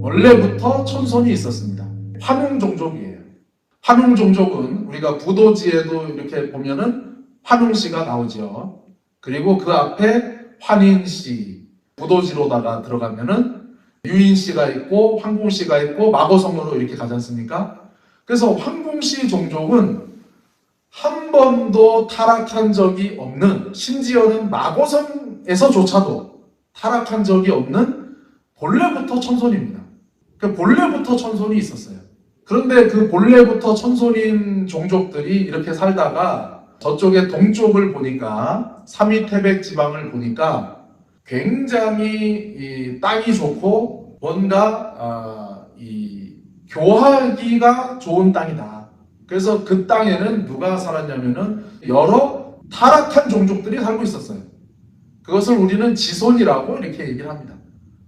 원래부터 천손이 있었습니다. 환웅종족이에요. 환웅종족은 우리가 부도지에도 이렇게 보면은 환웅씨가 나오죠. 그리고 그 앞에 환인씨, 부도지로다가 들어가면은 유인씨가 있고 황궁씨가 있고 마고성으로 이렇게 가지 않습니까? 그래서 황궁씨 종족은 한 번도 타락한 적이 없는, 심지어는 마고성에서조차도 타락한 적이 없는 본래부터 천손입니다. 그러니까 본래부터 천손이 있었어요. 그런데 그 본래부터 천손인 종족들이 이렇게 살다가 저쪽에 동쪽을 보니까 삼위태백 지방을 보니까 굉장히 이 땅이 좋고 뭔가 교하기가 좋은 땅이다. 그래서 그 땅에는 누가 살았냐면은 여러 타락한 종족들이 살고 있었어요. 그것을 우리는 지손이라고 이렇게 얘기를 합니다.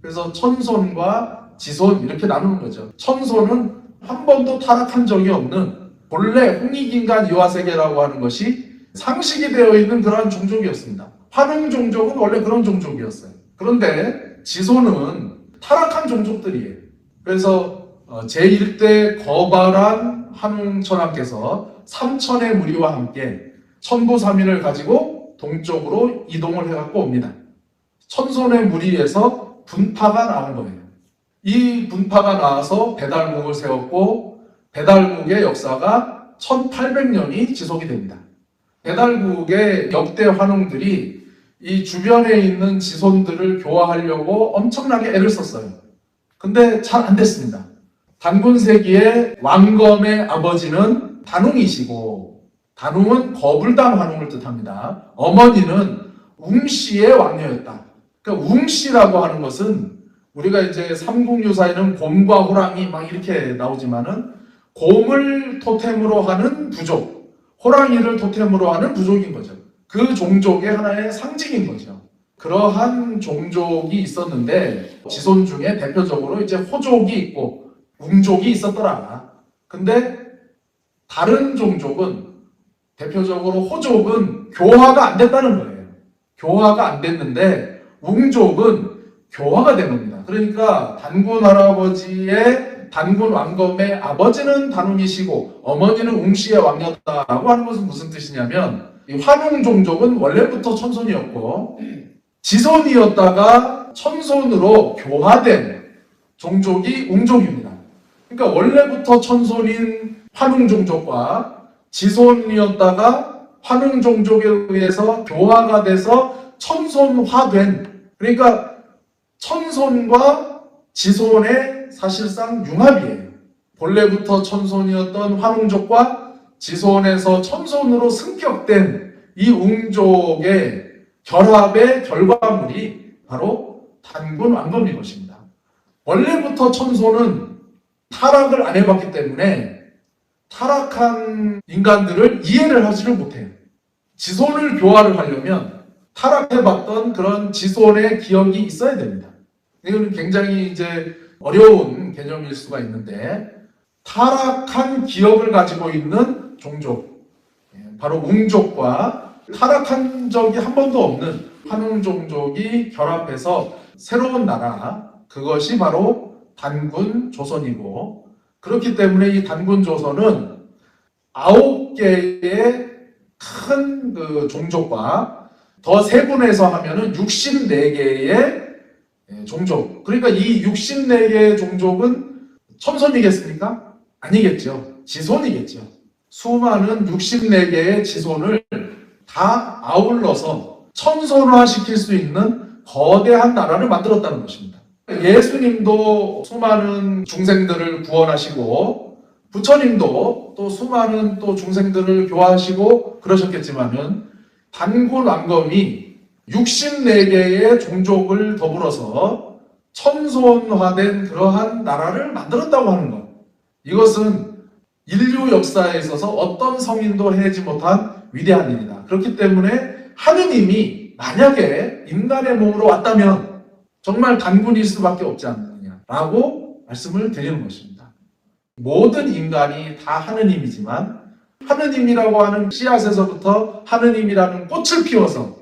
그래서 천손과 지손 이렇게 나누는 거죠. 천손은 한 번도 타락한 적이 없는 본래 홍익인간 이화세계라고 하는 것이 상식이 되어 있는 그러한 종족이었습니다. 환웅 종족은 원래 그런 종족이었어요. 그런데 지손은 타락한 종족들이에요. 그래서 제1대 거발한 환웅천하께서 삼천의 무리와 함께 천부삼인을 가지고 동쪽으로 이동을 해갖고 옵니다. 천손의 무리에서 분파가 나온 거예요. 이 분파가 나와서 배달국을 세웠고 배달국의 역사가 1800년이 지속이 됩니다. 배달국의 역대 환웅들이 이 주변에 있는 지손들을 교화하려고 엄청나게 애를 썼어요. 근데 잘 안 됐습니다. 단군세기의 왕검의 아버지는 단웅이시고, 단웅은 거불당 환웅을 뜻합니다. 어머니는 웅씨의 왕녀였다. 그러니까 웅씨라고 하는 것은 우리가 이제 삼국유사에는 곰과 호랑이 막 이렇게 나오지만은 곰을 토템으로 하는 부족, 호랑이를 토템으로 하는 부족인 거죠. 그 종족의 하나의 상징인 거죠. 그러한 종족이 있었는데 지손 중에 대표적으로 이제 호족이 있고 웅족이 있었더라. 근데 다른 종족은 대표적으로 호족은 교화가 안 됐다는 거예요. 교화가 안 됐는데 웅족은 교화가 된 겁니다. 그러니까 단군 할아버지의 단군 왕검의 아버지는 단웅이시고 어머니는 웅씨의 왕녀다라고 하는 것은 무슨 뜻이냐면 이 환웅 종족은 원래부터 천손이었고 지손이었다가 천손으로 교화된 종족이 웅족입니다. 그러니까 원래부터 천손인 환웅 종족과 지손이었다가 환웅 종족에 의해서 교화가 돼서 천손화된, 그러니까 천손과 지손의 사실상 융합이에요. 본래부터 천손이었던 환웅족과 지손에서 천손으로 승격된 이 웅족의 결합의 결과물이 바로 단군 왕검인 것입니다. 원래부터 천손은 타락을 안 해봤기 때문에 타락한 인간들을 이해를 하지를 못해요. 지손을 교화를 하려면 타락해봤던 그런 지손의 기억이 있어야 됩니다. 이거는 굉장히 이제 어려운 개념일 수가 있는데 타락한 기억을 가지고 있는 종족, 바로 웅족과 타락한 적이 한 번도 없는 환웅 종족이 결합해서 새로운 나라, 그것이 바로 단군 조선이고, 그렇기 때문에 이 단군 조선은 9개의 큰 그 종족과 더 세분해서 하면은 64개의 종족. 그러니까 이 64개의 종족은 천손이겠습니까? 아니겠죠. 지손이겠죠. 수많은 64개의 지손을 다 아울러서 천손화시킬 수 있는 거대한 나라를 만들었다는 것입니다. 예수님도 수많은 중생들을 구원하시고 부처님도 또 수많은 또 중생들을 교화하시고 그러셨겠지만은 단군 왕검이 64개의 종족을 더불어서 천손화된 그러한 나라를 만들었다고 하는 것. 이것은 인류 역사에 있어서 어떤 성인도 해내지 못한 위대한 일이다. 그렇기 때문에 하느님이 만약에 인간의 몸으로 왔다면 정말 단군일 수밖에 없지 않느냐라고 말씀을 드리는 것입니다. 모든 인간이 다 하느님이지만 하느님이라고 하는 씨앗에서부터 하느님이라는 꽃을 피워서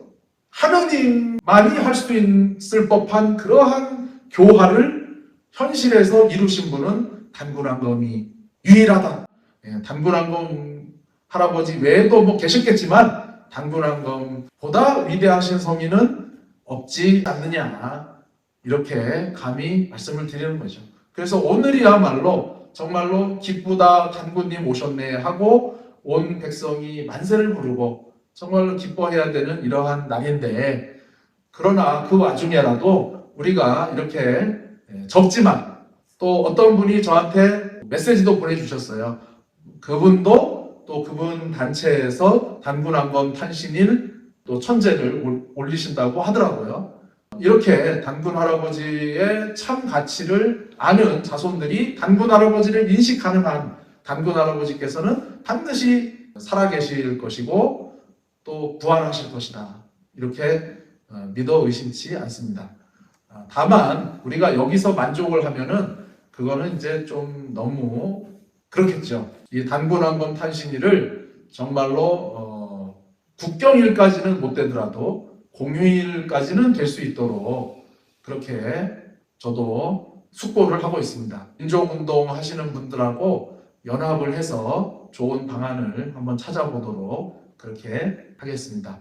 하느님만이 할 수 있을 법한 그러한 교화를 현실에서 이루신 분은 단군왕검이 유일하다. 예, 단군왕검 할아버지 외에도 뭐 계셨겠지만 단군왕검보다 위대하신 성인은 없지 않느냐, 이렇게 감히 말씀을 드리는 거죠. 그래서 오늘이야말로 정말로 기쁘다 단군님 오셨네 하고 온 백성이 만세를 부르고 정말로 기뻐해야 되는 이러한 날인데, 그러나 그 와중에라도 우리가 이렇게 적지만, 또 어떤 분이 저한테 메시지도 보내주셨어요. 그분도 또 그분 단체에서 단군왕검 탄신일 또 천제를 올리신다고 하더라고요. 이렇게 단군 할아버지의 참 가치를 아는 자손들이 단군 할아버지를 인식하는 한 단군 할아버지께서는 반드시 살아계실 것이고 또 부활하실 것이다, 이렇게 믿어 의심치 않습니다. 다만 우리가 여기서 만족을 하면은 그거는 이제 좀 너무 그렇겠죠. 이 단군왕검 탄신일을 정말로 국경일까지는 못 되더라도 공휴일까지는 될 수 있도록 그렇게 저도 숙고를 하고 있습니다. 민족운동 하시는 분들하고 연합을 해서 좋은 방안을 한번 찾아보도록 그렇게 하겠습니다.